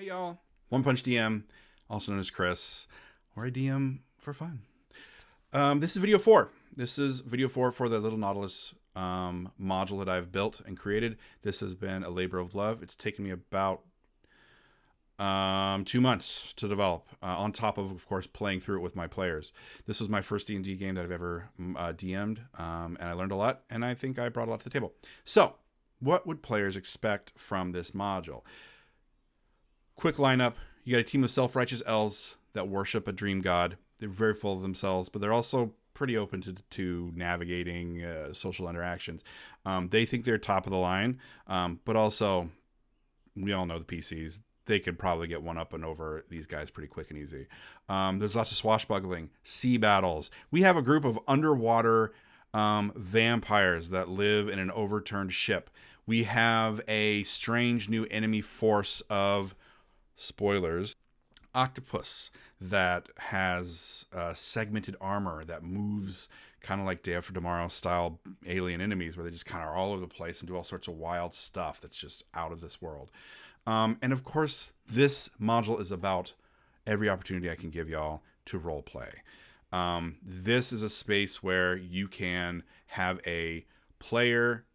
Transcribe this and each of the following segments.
Hey y'all, One Punch DM, also known as Chris, or I DM for fun. This is video 4. This is video 4 for the little Nautilus module that I've built and created. This has been a labor of love. It's taken me about 2 months to develop, on top of course, playing through it with my players. This was my first D&D game that I've ever DM'd, and I learned a lot, and I think I brought a lot to the table. So, what would players expect from this module? Quick lineup. You got a team of self-righteous elves that worship a dream god. They're very full of themselves, but they're also pretty open to navigating social interactions. They think they're top of the line, but also, we all know the PCs. They could probably get one up and over these guys pretty quick and easy. There's lots of swashbuckling, sea battles. We have a group of underwater vampires that live in an overturned ship. We have a strange new enemy force of, spoilers, octopus that has segmented armor that moves kind of like Day After Tomorrow style alien enemies, where they just kind of are all over the place and do all sorts of wild stuff that's just out of this world. And of course, this module is about every opportunity I can give y'all to role play. This is a space where you can have a player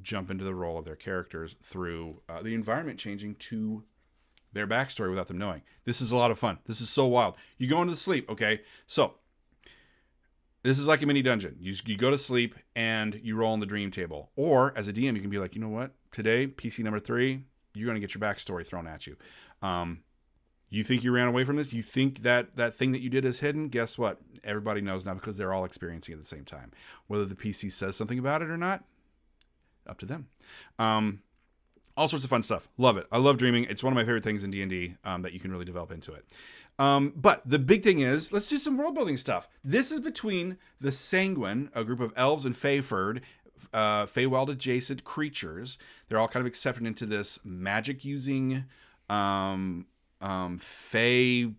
jump into the role of their characters through the environment changing to their backstory without them knowing. This is a lot of fun. This is so wild. You go into sleep, okay? So, this is like a mini dungeon. You go to sleep and you roll on the dream table. Or, as a DM, you can be like, you know what? Today, PC number 3, you're going to get your backstory thrown at you. You think you ran away from this? You think that thing that you did is hidden? Guess what? Everybody knows now because they're all experiencing it at the same time. Whether the PC says something about it or not, up to them. All sorts of fun stuff. Love it. I love dreaming. It's one of my favorite things in D&D that you can really develop into it. But the big thing is, let's do some world building stuff. This is between the Sanguine, a group of Elves and Feyfurred, Feywild Adjacent creatures. They're all kind of accepted into this magic using, Fey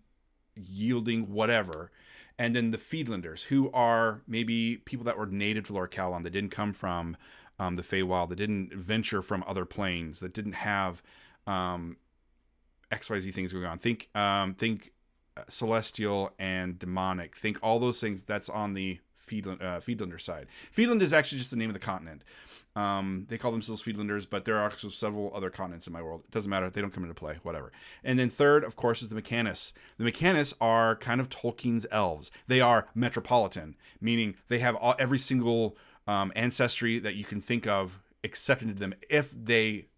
yielding whatever. And then the Fiidlanders, who are maybe people that were native to Lorcaelon that didn't come from the Feywild, that didn't venture from other planes, that didn't have XYZ things going on. Think celestial and demonic. Think all those things. That's on the Fiidlander side. Fiidland is actually just the name of the continent. They call themselves Fiidlanders, but there are also several other continents in my world. It doesn't matter. They don't come into play. Whatever. And then third, of course, is the Mechanis. The Mechanis are kind of Tolkien's elves. They are metropolitan, meaning they have every single ancestry that you can think of accepted into them if they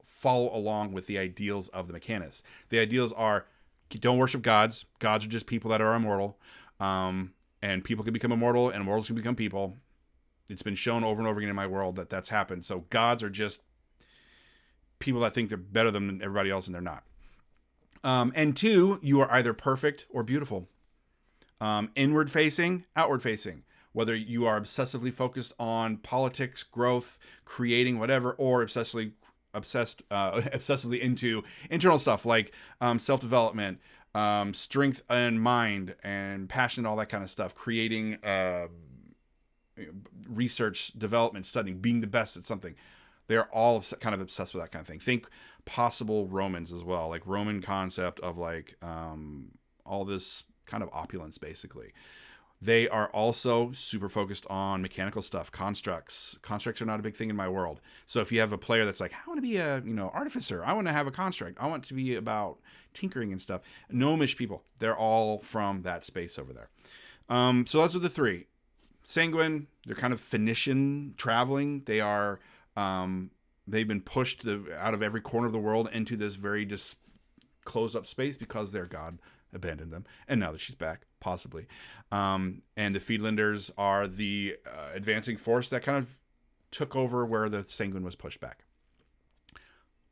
follow along with the ideals of the Mechanis. The ideals are, don't worship gods. Gods are just people that are immortal. And people can become immortal, and immortals can become people. It's been shown over and over again in my world that that's happened. So gods are just people that think they're better than everybody else, and they're not. And 2, you are either perfect or beautiful. Inward facing, outward facing. Whether you are obsessively focused on politics, growth, creating whatever, or obsessively into internal stuff like self-development, strength and mind and passion, all that kind of stuff, creating research, development, studying, being the best at something. They're all kind of obsessed with that kind of thing. Think possible Romans as well, like Roman concept of like all this kind of opulence, basically. They are also super focused on mechanical stuff, constructs. Constructs are not a big thing in my world. So if you have a player that's like, I want to be a artificer, I want to have a construct, I want to be about tinkering and stuff. Gnomish people, they're all from that space over there. So those are the 3. Sanguine, they're kind of Phoenician traveling. They are, they've been pushed out of every corner of the world into this very just closed up space because their god abandoned them, and now that she's back, possibly. And the Fiidlanders are the advancing force that kind of took over where the Sanguine was pushed back.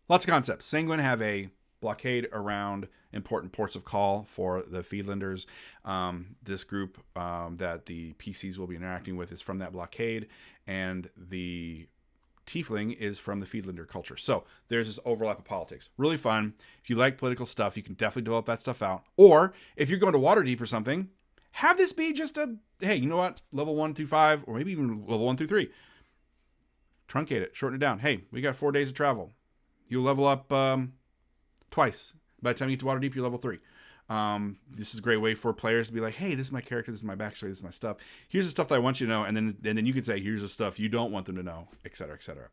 Lots of concepts. Sanguine have a blockade around important ports of call for the Fiidlanders. This group that the PCs will be interacting with is from that blockade, and the Tiefling is from the Fiidlander culture. So there's this overlap of politics. Really fun. If you like political stuff, you can definitely develop that stuff out. Or if you're going to Waterdeep or something, have this be just a, hey, you know what? Level 1 through 5, or maybe even level 1 through 3. Truncate it, shorten it down. Hey, we got 4 days of travel. You'll level up twice. By the time you get to Waterdeep, you're level 3. This is a great way for players to be like, hey, this is my character, this is my backstory, this is my stuff. Here's the stuff that I want you to know, and then you can say, here's the stuff you don't want them to know, etc., etc.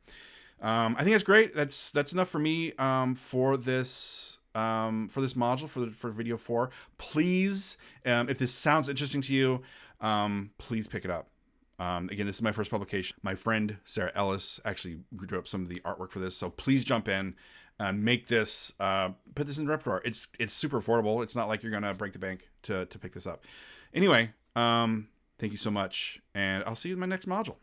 I think that's great. That's enough for me for this module for video 4. Please, if this sounds interesting to you, please pick it up. Again, this is my first publication. My friend Sarah Ellis actually drew up some of the artwork for this, so please jump in. Make this, put this in the repertoire. It's super affordable. It's not like you're gonna break the bank to pick this up. Anyway, thank you so much, and I'll see you in my next module.